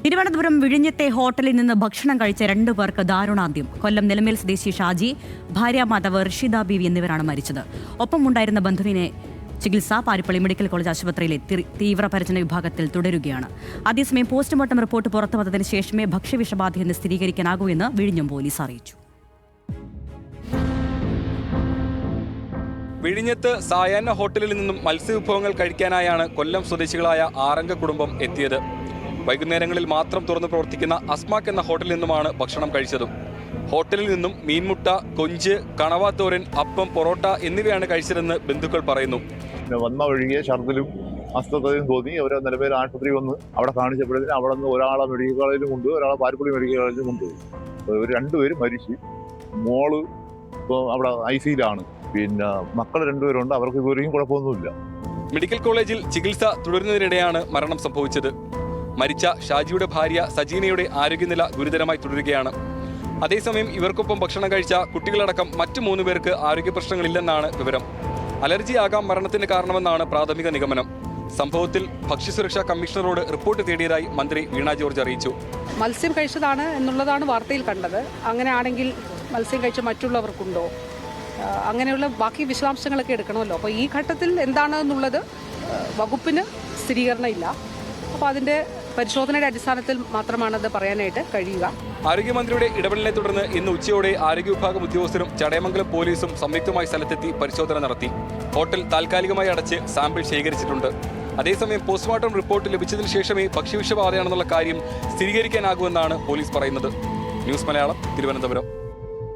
തിരുവനന്തപുരം വിഴിഞ്ഞത്തെ ഹോട്ടലിൽ നിന്ന് ഭക്ഷണം കഴിച്ച 2 പേർക്ക് ദാരുണാന്ത്യം. കൊല്ലം നിലമേൽ സ്വദേശി ഷാജി, ഭാര്യ മാതാവ് ഋഷിത ബീവി എന്നിവരാണ് മരിച്ചത്. ഒപ്പമുണ്ടായിരുന്ന ബന്ധുവിനെ ചികിത്സ പാരിപ്പള്ളി മെഡിക്കൽ കോളേജ് ആശുപത്രിയിലെ തീവ്രപരിചരണ വിഭാഗത്തിൽ തുടരുകയാണ്. അതേസമയം പോസ്റ്റ്മോർട്ടം റിപ്പോർട്ട് പുറത്തു വന്നതിന് ശേഷമേ ഭക്ഷ്യവിഷബാധയെന്ന് സ്ഥിരീകരിക്കാനാകൂ എന്ന് വിഴിഞ്ഞം പോലീസ് അറിയിച്ചു. വിഴിഞ്ഞത്ത് സായാഹ്ന ഹോട്ടലിൽ നിന്നും മത്സ്യവിഭവങ്ങൾ കഴിക്കാനായാണ് കൊല്ലം സ്വദേശികളായ 6 അംഗ കുടുംബം എത്തിയത്. വൈകുന്നേരങ്ങളിൽ മാത്രം തുറന്നു പ്രവർത്തിക്കുന്ന അസ്മാക് എന്ന ഹോട്ടലിൽ നിന്നുമാണ് ഭക്ഷണം കഴിച്ചതും. ഹോട്ടലിൽ നിന്നും മീൻമുട്ട, കൊഞ്ച്, കണവാത്തോരൻ, അപ്പം, പൊറോട്ട എന്നിവയാണ് കഴിച്ചതെന്ന് ബന്ധുക്കൾ പറയുന്നു. വന്ന വഴിയെ ഛർദിലും അസ്വസ്ഥതയും തോന്നി. അവർ നിലവിൽ ആശുപത്രി വന്ന് അവിടെ കാണിച്ചപ്പോഴത്തേന് അവിടെ നിന്ന് ഒരാളെ മെഡിക്കൽ കോളേജിലും കൊണ്ടുപോയി, ഒരാളെ പാരിപ്പള്ളി മെഡിക്കൽ കോളേജിലും കൊണ്ടുപോയി. ഇവർ 2 പേരും മരിച്ചു. മോള് ഇപ്പോൾ അവിടെ ICUലാണ്. പിന്നെ മക്കൾ 2 പേരുണ്ട്. അവർക്ക് ഇതുവരെയും കുഴപ്പമൊന്നുമില്ല. മെഡിക്കൽ കോളേജിൽ ചികിത്സ തുടരുന്നതിനിടെയാണ് മരണം സംഭവിച്ചത്. മരിച്ച ഷാജിയുടെ ഭാര്യ സജീനയുടെ ആരോഗ്യനില ഗുരുതരമായി തുടരുകയാണ്. അതേസമയം ഇവർക്കൊപ്പം ഭക്ഷണം കഴിച്ച കുട്ടികളടക്കം മറ്റു 3 പേർക്ക് ആരോഗ്യ പ്രശ്നങ്ങളില്ലെന്നാണ് വിവരം. അലർജി ആകാം മരണത്തിന് കാരണമെന്നാണ് പ്രാഥമിക നിഗമനം. സംഭവത്തിൽ ഭക്ഷ്യസുരക്ഷാ കമ്മീഷണറോട് റിപ്പോർട്ട് തേടിയതായി മന്ത്രി വീണ ജോർജ് അറിയിച്ചു. മത്സ്യം കഴിച്ചതാണ് എന്നുള്ളതാണ് വാർത്തയിൽ കണ്ടത്. അങ്ങനെയാണെങ്കിൽ മത്സ്യം കഴിച്ച മറ്റുള്ളവർക്കുണ്ടോ, അങ്ങനെയുള്ള ബാക്കി വിശദാംശങ്ങളൊക്കെ എടുക്കണമല്ലോ. അപ്പോൾ ഈ ഘട്ടത്തിൽ എന്താണെന്നുള്ളത് വകുപ്പിന് സ്ഥിരീകരണം ഇല്ല. അപ്പോൾ അതിൻ്റെ പരിശോധനയുടെ അടിസ്ഥാനത്തിൽ മാത്രമാണ് അത് പറയാനായിട്ട് കഴിയുക. ആരോഗ്യമന്ത്രിയുടെ ഇടപെടലിനെ തുടർന്ന് ഇന്ന് ഉച്ചയോടെ ആരോഗ്യ വിഭാഗം ഉദ്യോഗസ്ഥരും ചടയമംഗലം പോലീസും സംയുക്തമായി സ്ഥലത്തെത്തി പരിശോധന നടത്തി. ഹോട്ടൽ താൽക്കാലികമായി അടച്ച് സാമ്പിൾ ശേഖരിച്ചിട്ടുണ്ട്. അതേസമയം പോസ്റ്റ്മോർട്ടം റിപ്പോർട്ട് ലഭിച്ചതിന് ശേഷമേ ഭക്ഷ്യവിഷബാധയാണെന്നുള്ള കാര്യം സ്ഥിരീകരിക്കാനാകുമെന്നാണ് പോലീസ് പറയുന്നത്. ന്യൂസ് മലയാളം, തിരുവനന്തപുരം.